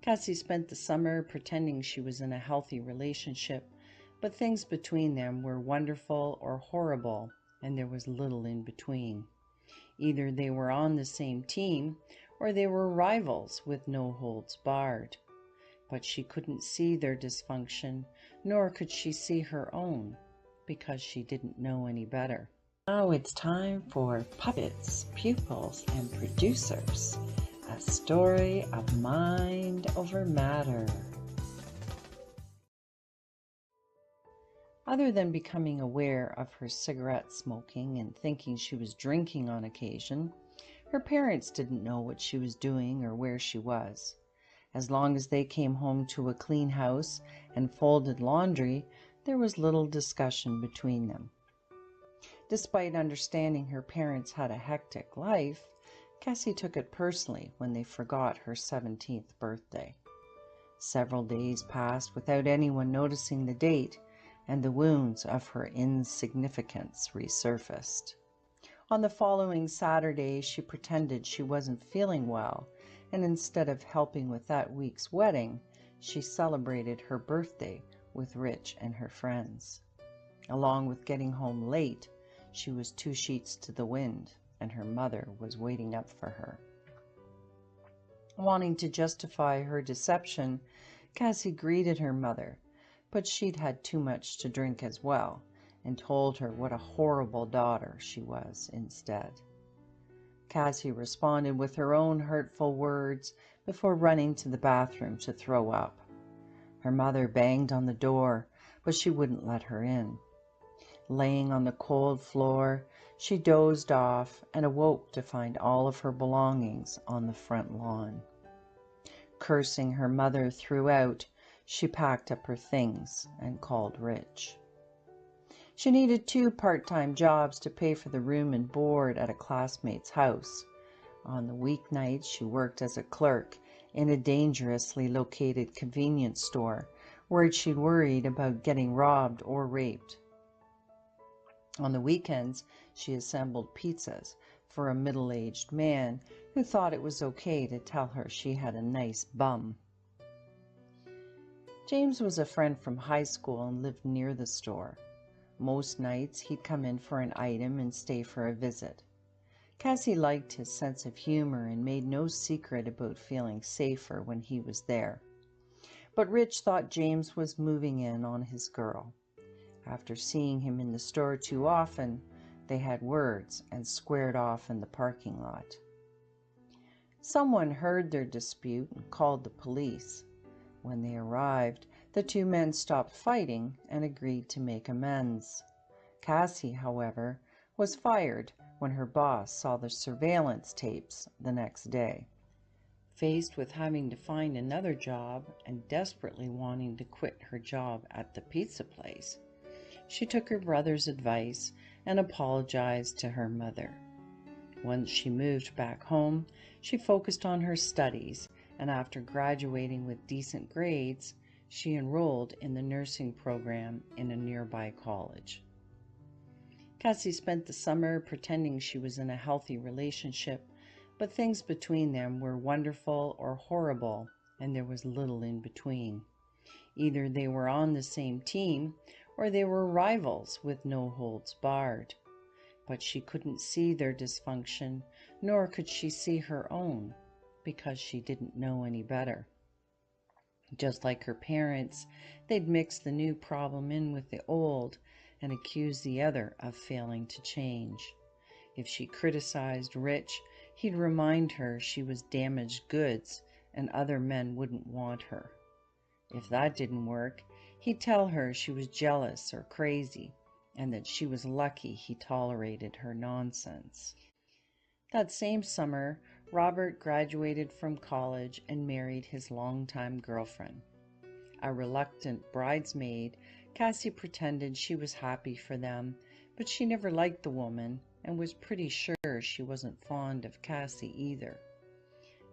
Cassie spent the summer pretending she was in a healthy relationship, but things between them were wonderful or horrible, and there was little in between. Either they were on the same team, or they were rivals with no holds barred. But she couldn't see their dysfunction, nor could she see her own, because she didn't know any better. Now it's time for Puppets, Pupils, and Producers, a story of mind over matter. Other than becoming aware of her cigarette smoking and thinking she was drinking on occasion, her parents didn't know what she was doing or where she was. As long as they came home to a clean house and folded laundry, there was little discussion between them. Despite understanding her parents had a hectic life, Cassie took it personally when they forgot her 17th birthday. Several days passed without anyone noticing the date, and the wounds of her insignificance resurfaced. On the following Saturday, she pretended she wasn't feeling well, and instead of helping with that week's wedding, she celebrated her birthday with Rich and her friends. Along with getting home late, she was 2 sheets to the wind, and her mother was waiting up for her. Wanting to justify her deception, Cassie greeted her mother, but she'd had too much to drink as well, and told her what a horrible daughter she was instead. Cassie responded with her own hurtful words before running to the bathroom to throw up. Her mother banged on the door, but she wouldn't let her in. Laying on the cold floor, she dozed off and awoke to find all of her belongings on the front lawn. Cursing her mother throughout, she packed up her things and called Rich. She needed 2 part-time jobs to pay for the room and board at a classmate's house. On the weeknights, she worked as a clerk in a dangerously located convenience store where she'd worried about getting robbed or raped. On the weekends, she assembled pizzas for a middle-aged man who thought it was okay to tell her she had a nice bum. James was a friend from high school and lived near the store. Most nights, he'd come in for an item and stay for a visit. Cassie liked his sense of humor and made no secret about feeling safer when he was there. But Rich thought James was moving in on his girl. After seeing him in the store too often, they had words and squared off in the parking lot. Someone heard their dispute and called the police. When they arrived, the 2 men stopped fighting and agreed to make amends. Cassie, however, was fired when her boss saw the surveillance tapes the next day. Faced with having to find another job and desperately wanting to quit her job at the pizza place, she took her brother's advice and apologized to her mother. Once she moved back home, she focused on her studies, and after graduating with decent grades, she enrolled in the nursing program in a nearby college. Cassie spent the summer pretending she was in a healthy relationship, but things between them were wonderful or horrible, and there was little in between. Either they were on the same team, or they were rivals with no holds barred. But she couldn't see their dysfunction, nor could she see her own, because she didn't know any better. Just like her parents, they'd mix the new problem in with the old and accuse the other of failing to change. If she criticized Rich, he'd remind her she was damaged goods and other men wouldn't want her. If that didn't work, he'd tell her she was jealous or crazy, and that she was lucky he tolerated her nonsense. That same summer, Robert graduated from college and married his longtime girlfriend. A reluctant bridesmaid, Cassie pretended she was happy for them, but she never liked the woman and was pretty sure she wasn't fond of Cassie either.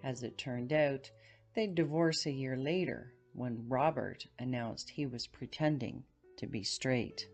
As it turned out, they'd divorce a year later, when Robert announced he was pretending to be straight.